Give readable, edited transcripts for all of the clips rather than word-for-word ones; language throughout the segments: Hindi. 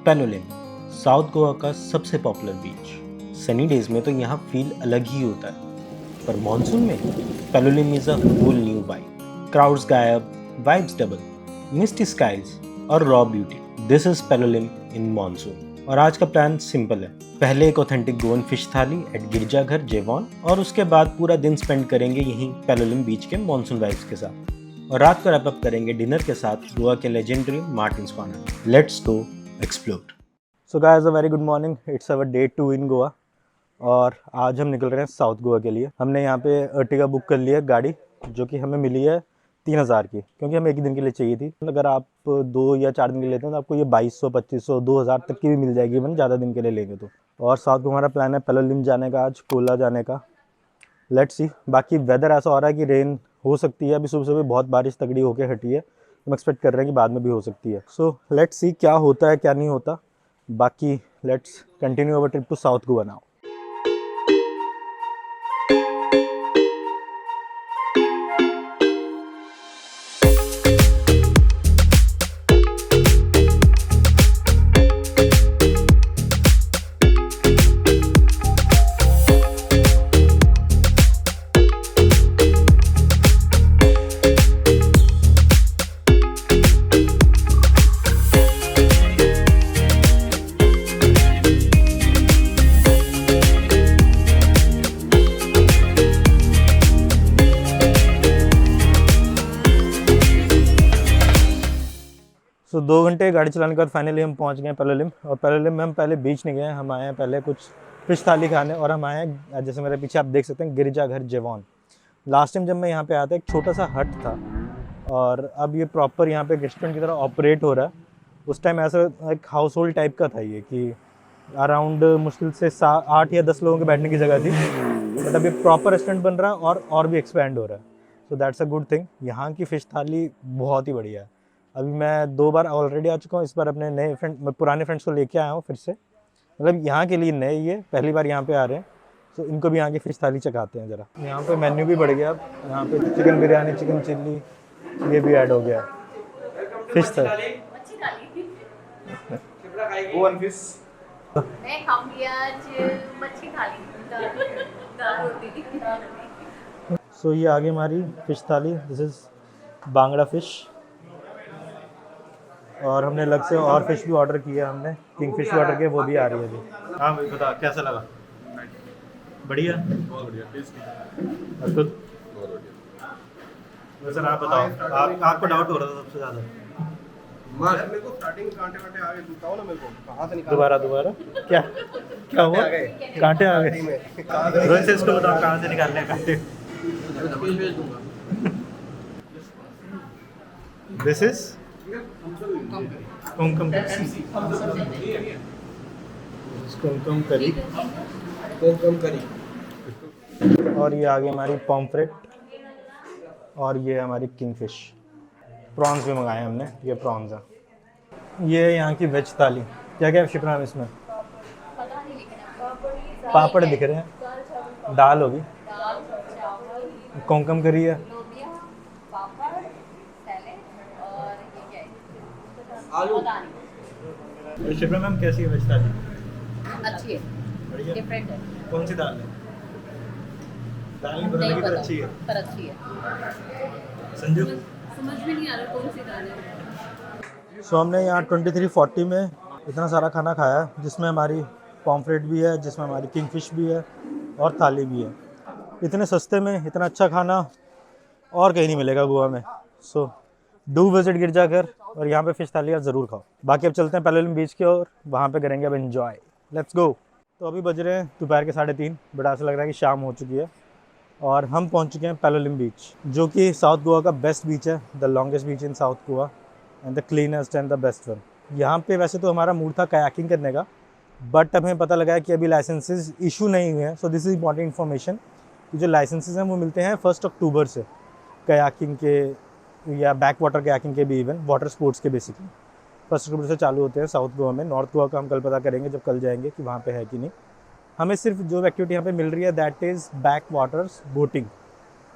पेलोलिम, साउथ गोवा का सबसे पॉपुलर बीच। सनी डेज में तो यहाँ फील अलग ही होता है, पर मॉनसून में Palolem is a whole new vibe. Crowds गायब, वाइब्स डबल, मिस्टी स्काइज और raw beauty. This is Palolem in monsoon. और आज का प्लान सिंपल है। पहले एक authentic Goan fish thali at गिरजाघर जेवॉन, और उसके बाद पूरा दिन स्पेंड करेंगे यहीं पेलोलिम बीच के मॉनसून वाइब्स के साथ। और रात को रैप अप करेंगे डिनर के साथ गोवा के legendary Martins corner. Let's go explore. So guys, a very good morning. It's our day 2 इन गोवा और आज हम निकल रहे हैं साउथ गोवा के लिए। हमने यहाँ पे अर्टिगा बुक कर लिया है गाड़ी, जो कि हमें मिली है 3000 की, क्योंकि हमें एक ही दिन के लिए चाहिए थी। अगर आप 2 या 4 दिन के लिए लेते हैं तो आपको ये 2200, 2500, 2000 तक की भी मिल जाएगी इवन ज़्यादा दिन के लिए लेंगे तो। और साउथ को हमारा प्लान है पेलोलिम जाने का, आज कोला जाने का। Let's see. बाकी वेदर ऐसा हो रहा है कि रेन हो सकती है। अभी सुबह सुबह बहुत बारिश तगड़ी होकर हटी है, हम एक्सपेक्ट कर रहे हैं कि बाद में भी हो सकती है। सो लेट्स सी क्या होता है क्या नहीं होता। बाकी let's continue our trip to South Goa now. तो 2 घंटे गाड़ी चलाने के बाद फाइनली हम पहुंच गए पेलोलिम। और पेलोलिम में हम पहले बीच नहीं गए, हम आए हैं पहले कुछ फिश थाली खाने। और हम आए हैं, जैसे मेरे पीछे आप देख सकते हैं, गिरजाघर जेवॉन। लास्ट टाइम जब मैं यहाँ पे आया था एक छोटा सा हट था, और अब ये प्रॉपर यहाँ पे रेस्टोरेंट की तरह ऑपरेट हो रहा है। उस टाइम ऐसा एक हाउस होल्ड टाइप का था ये, कि अराउंड मुश्किल से 8 या 10 लोगों के बैठने की जगह थी। बट अब ये प्रॉपर रेस्टोरेंट बन रहा है और भी एक्सपेंड हो रहा है। So that's a good thing. यहाँ की फ़िश थाली बहुत ही बढ़िया है। अभी मैं 2 बार ऑलरेडी आ चुका हूँ, इस बार अपने नए फ्रेंड, पुराने फ्रेंड्स को लेके आया हूँ फिर से। मतलब यहाँ के लिए नए, ये पहली बार यहाँ पे आ रहे हैं, तो इनको भी यहाँ की फ़िश थाली चखाते हैं ज़रा। यहाँ पे मेन्यू भी बढ़ गया अब। यहाँ पे चिकन बिरयानी, चिकन चिल्ली, ये भी ऐड हो गया है। फिश थाली मैं खाऊंगी आज मच्छी थाली, दाल रोटी। सो ये आगे हमारी फ़िश थाली। This is bangda fish. और हमने अलग से और फिश भी ऑर्डर किया, हमने किंग फिश भी ऑर्डर किया, वो भी आ रही है अभी। हाँ भाई बता, कैसा लगा? बढ़िया, बहुत बढ़िया, टेस्टी। और खुद बहुत बढ़िया। वैसे आप बताओ, आपको डाउट हो रहा था सबसे ज़्यादा? यार मेरे को स्टार्टिंग कांटे वांटे आ गए, बताओ ना मेरे को कहाँ से निकाल। दोबारा क्या हुआ? कांटे आ गए। रोहित से इसको बताओ कहाँ से निकालने हैं कांटे। दिस इज कुमकुम करी। कम करी। और ये आगे हमारी पॉम्फ्रेट, और ये हमारी किंगफिश। प्रॉन्स भी मंगाए हमने, ये प्रॉन्स हैं। ये है यहाँ की वेज थाली। क्या क्या शिप नाम है इसमें? पापड़ दिख रहे हैं, दाल होगी, कोंकम करी है, आलू। शिप्रा मैम कैसी है वेज थाली? अच्छी है, बढ़िया। डिफरेंट है। कौन सी दाल है? दाल नहीं पता लगी, पर अच्छी है। पर अच्छी है। संजू, समझ में नहीं आ रहा कौन सी दाल है। सो हमने यहाँ 2340 में इतना सारा खाना खाया, जिसमें हमारी पॉम्फ्रेट भी है, जिसमें हमारी किंगफिश भी है, और थाली भी है। इतने सस्ते में इतना अच्छा खाना और कहीं नहीं मिलेगा गोवा में। सो डू विजिट गिरजाघर, और यहाँ पे फ़िश थाली ज़रूर खाओ। बाकी अब चलते हैं पेलोलिम बीच की ओर, वहाँ पे करेंगे अब एंजॉय। Let's go. तो अभी बज रहे हैं दोपहर के 3:30, बट ऐसा लग रहा है कि शाम हो चुकी है, और हम पहुँच चुके हैं पेलोलिम बीच, जो कि साउथ गोवा का बेस्ट बीच है, the longest beach in south Goa and the cleanest and the best one. यहाँ पे वैसे तो हमारा मूड था कयाकिंग करने का, बट हमें पता लगा है कि अभी लाइसेंसेस इशू नहीं हुए हैं। So this is important information कि जो लाइसेंसेस हैं वो मिलते हैं 1 अक्टूबर से, कयाकिंग के या बैक वाटर कयाकिंग के भी, इवन वाटर स्पोर्ट्स के बेसिकली 1 अक्टूबर से चालू होते हैं साउथ गोवा में। नॉर्थ गोवा का हम कल पता करेंगे जब कल जाएंगे कि वहाँ पे है कि नहीं। हमें सिर्फ जो एक्टिविटी यहाँ पे मिल रही है that is back waters boating.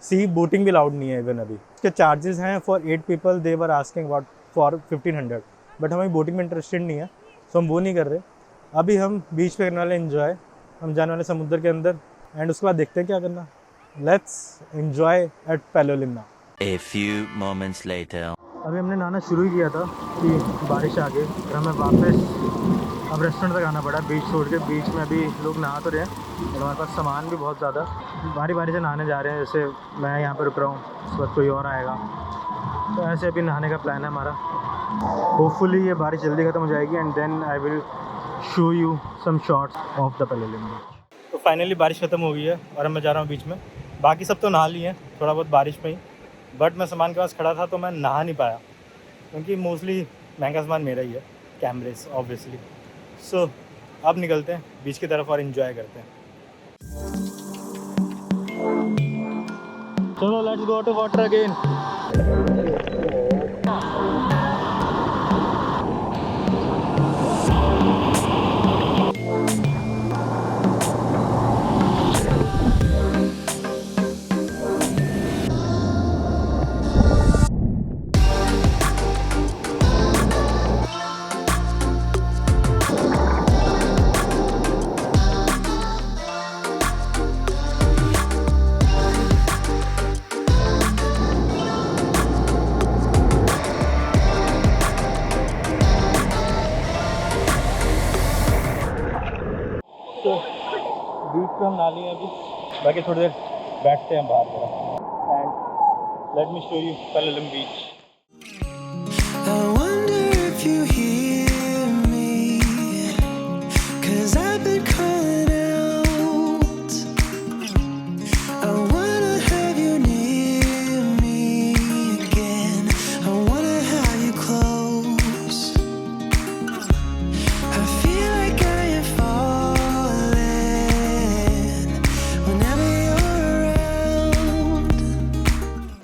Sea boating भी अलाउड नहीं है इवन अभी। इसके चार्जेस हैं for 8 people, they were asking what for 1500, but हमें बोटिंग में इंटरेस्टेड नहीं है, सो हम वो नहीं कर रहे। अभी हम बीच पे करने वाले एंजॉय, हम जाने वाले समुद्र के अंदर एंड उसके बाद देखते हैं क्या करना। Let's enjoy at Palolem now. A few moments later. अभी हमने नहाना शुरू ही किया था कि बारिश आ गई और हमें वापस अब रेस्टोरेंट तक आना पड़ा बीच छोड़ के। बीच में अभी लोग नहा तो रहे हैं और हमारे पास सामान भी बहुत ज़्यादा, बारी बारी से नहाने जा रहे हैं। जैसे मैं यहाँ पर रुक रहा हूँ, उसके बाद कोई और आएगा, तो ऐसे अभी नहाने का प्लान है हमारा। होपफुली ये बारिश जल्दी ख़त्म हो जाएगी and then I will show you some shots of the Palolem beach. तो फाइनली बारिश ख़त्म हो गई है और अब मैं जा रहा हूँ बीच में। बाकी सब तो नहा लिए हैं थोड़ा बहुत बारिश में ही, बट मैं सामान के पास खड़ा था तो मैं नहा नहीं पाया क्योंकि मोस्टली महंगा सामान मेरा ही है, कैमरेज ऑब्वियसली। सो अब निकलते हैं बीच की तरफ और इन्जॉय करते हैं। चलो let's go to water again. तो बीच पे हम नहा लिए अभी, बाकी थोड़ी देर बैठते हैं बाहर जरा and let me show you Palolem beach. I wonder if you hear me, 'cause I've been calling out. I wanna have you near me again. I wanna have you close. I feel like I am falling whenever you're around.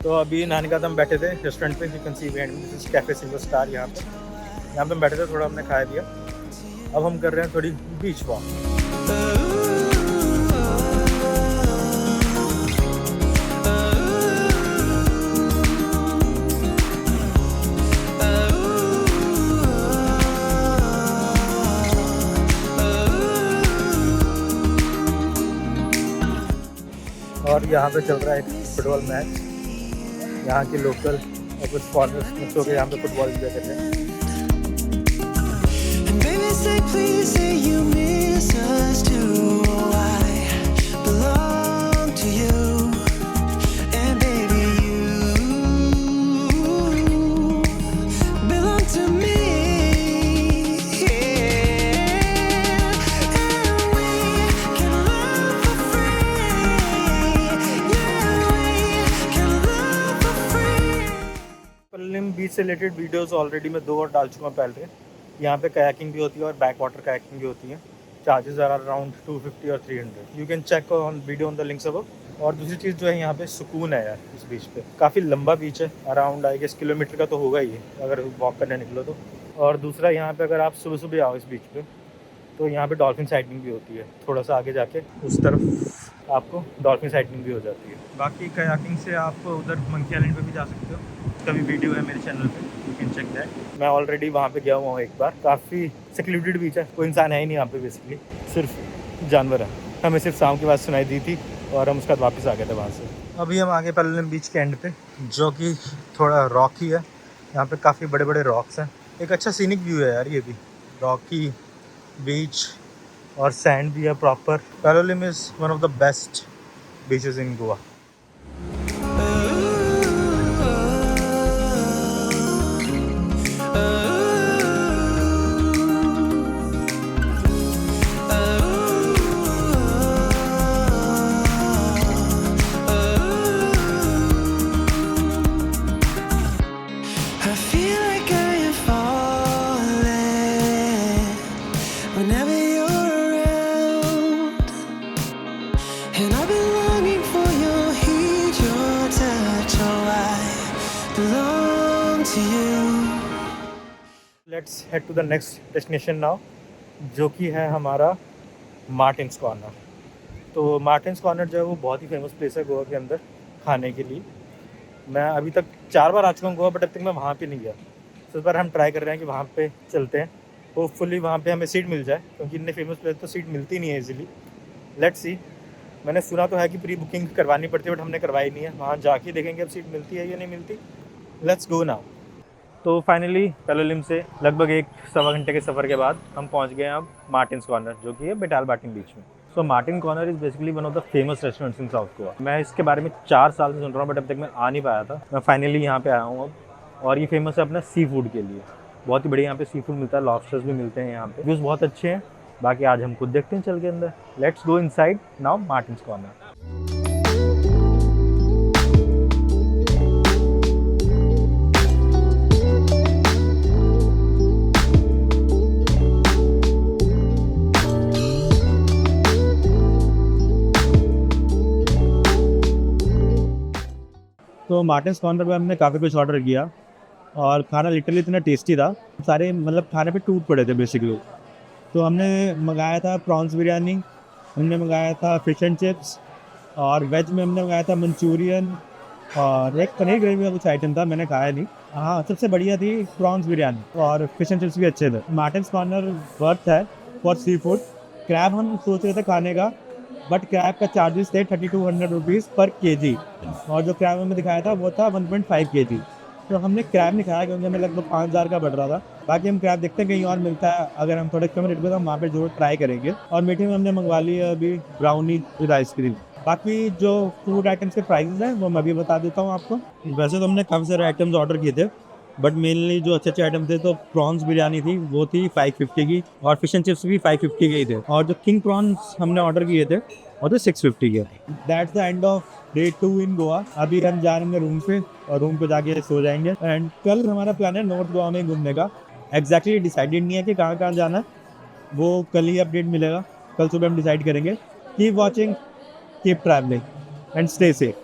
तो अभी नहाने के बाद हम बैठे थे रेस्टोरेंट पे, you can see behind me, this is cafe silver star. यहाँ पे हम बैठे थे, थोड़ा हमने खाया पिया। अब हम कर रहे हैं थोड़ी बीच वॉक। और यहाँ पे चल रहा है एक फुटबॉल मैच। यहाँ के लोकल और कुछ फॉरेनर्स मिक्स होकर यहाँ पे फुटबॉल एंजॉय कर रहे हैं। And baby, say please, say you miss us too. I belong to you, and baby, you belong to me. Yeah. And we can love for free. Yeah, we can love for free. पेलोलिम बीच से रिलेटेड वीडियोस ऑलरेडी मैं 2 और डाल चुका हूँ पहले। यहाँ पे कयाकिंग भी होती है और बैक वाटर कयाकिंग भी होती है। चार्जेस आर अराउंड 250 और 300। You can check on video on the links above. और दूसरी चीज़ जो है, यहाँ पे सुकून है यार इस बीच पे। काफ़ी लंबा बीच है, अराउंड आई गेस किलोमीटर का तो होगा ही अगर वॉक करने निकलो तो। और दूसरा, यहाँ पे अगर आप सुबह सुबह आओ इस बीच पे तो यहाँ पे डॉल्फिन साइटिंग भी होती है। थोड़ा सा आगे जाके उस तरफ आपको डॉल्फिन साइटिंग भी हो जाती है। बाकी कयाकिंग से आप उधर मंकी आइलैंड पे भी जा सकते हो, उसका भी वीडियो है मेरे चैनल पे, यू कैन चेक दैट। मैं ऑलरेडी वहाँ पे गया हुआ हूँ एक बार। काफ़ी सेक्लूडेड बीच है, कोई इंसान है ही नहीं यहाँ पे, बेसिकली सिर्फ जानवर है। हमें सिर्फ शाम की बात सुनाई दी थी और हम उसके बाद वापस आ गए थे वहाँ से। अभी हम आगे पेलोलिम बीच के एंड पे, जो कि थोड़ा रॉकी है। यहाँ पे काफ़ी बड़े बड़े रॉक्स हैं। एक अच्छा सीनिक व्यू है यार, ये भी रॉकी बीच और सैंड भी है proper. Palolem is one of the best beaches in Goa. I feel like I am falling whenever you're around, and I've been longing for your heat, your touch. Oh, I belong to you. Let's head to the next destination now, जो कि है हमारा मार्टिन्स कॉर्नर। तो मार्टिन्स कॉर्नर जो है वो बहुत ही फेमस प्लेस है गोवा के अंदर खाने के लिए। मैं अभी तक 4 बार आ चुका हूँ गोवा, बट अब तक मैं वहाँ पे नहीं गया। तो इस बार हम ट्राई कर रहे हैं कि वहाँ पे चलते हैं होपफुली वहाँ पे हमें सीट मिल जाए, क्योंकि इतने फेमस प्लेस तो सीट मिलती नहीं है इजीली। Let's see. मैंने सुना तो है कि प्री बुकिंग करवानी पड़ती है, बट हमने करवाई नहीं है। वहाँ जाके देखेंगे अब सीट मिलती है या नहीं मिलती। Let's go now. तो फाइनली पैलोलिम से लगभग 1-1.25 घंटे के सफ़र के बाद हम पहुँच गए हैं अब मार्टिन्स कॉर्नर, जो कि है बेटालबाटिन बीच में। So Martin corner is basically one of the famous restaurants in south Goa. मैं इसके बारे में 4 साल से सुन रहा हूँ, बट अब तक मैं आ नहीं पाया था। मैं फाइनली यहाँ पे आया हूँ अब, और ये फेमस है अपना सी फूड के लिए। बहुत ही बढ़िया यहाँ पे सी फूड मिलता है, लॉबस्टर्स भी मिलते हैं यहाँ पे। व्यूज़ बहुत अच्छे हैं। बाकी आज हम खुद देखते हैं चल के अंदर। Let's go inside now Martins Corner. तो मार्टिन्स कॉर्नर पे हमने काफ़ी कुछ ऑर्डर किया और खाना लिटरली इतना टेस्टी था, सारे मतलब खाने पे टूट पड़े थे बेसिकली। तो हमने मंगाया था प्रॉन्स बिरयानी, हमने मंगाया था फिश एंड चिप्स, और वेज में हमने मंगाया था मंचूरियन और एक पनीर ग्रेवी का कुछ आइटम था, मैंने खाया नहीं। हाँ, सबसे बढ़िया थी प्रॉन्स बिरयानी, और फिश एंड चिप्स भी अच्छे थे। मार्टिन्स कॉर्नर वर्थ है फॉर सी फूड। क्रैब हम सोच रहे थे खाने का, बट क्रैब का चार्जेस थे 3200 रुपीज़ पर केजी, और जो क्रैब हमें दिखाया था वो था 1.5 केजी। तो हमने क्रैब नहीं खाया क्योंकि हमें लगभग 5000 का बढ़ रहा था। बाकी हम क्रैब देखते हैं कहीं और मिलता है, अगर हम थोड़े कम रेट पे तो हम वहाँ पे जरूर ट्राई करेंगे। और मीठे में हमने मंगवा ली है अभी ब्राउनी विद आइसक्रीम। बाकी जो फूड आइटम्स के प्राइसेस हैं वो मैं भी बता देता हूँ आपको। वैसे तो हमने काफ़ी सारे आइटम्स ऑर्डर किए थे, बट मेनली जो अच्छे आइटम थे तो प्रॉन्स बिरयानी थी, वो थी 550 की, और फिश एंड चिप्स भी 550 के ही थे, और जो किंग प्रॉन्स हमने ऑर्डर किए थे वो थे 650 के। That's the end of day 2 इन गोवा। अभी हम जा रहे हैं रूम पे, और रूम पे जाके सो जाएंगे। एंड कल हमारा प्लान है नॉर्थ गोवा में घूमने का। एग्जैक्टली डिसाइडेड नहीं है कि कहाँ जाना है, वो कल ही अपडेट मिलेगा। कल सुबह हम डिसाइड करेंगे। Keep watching, keep travelling and stay safe.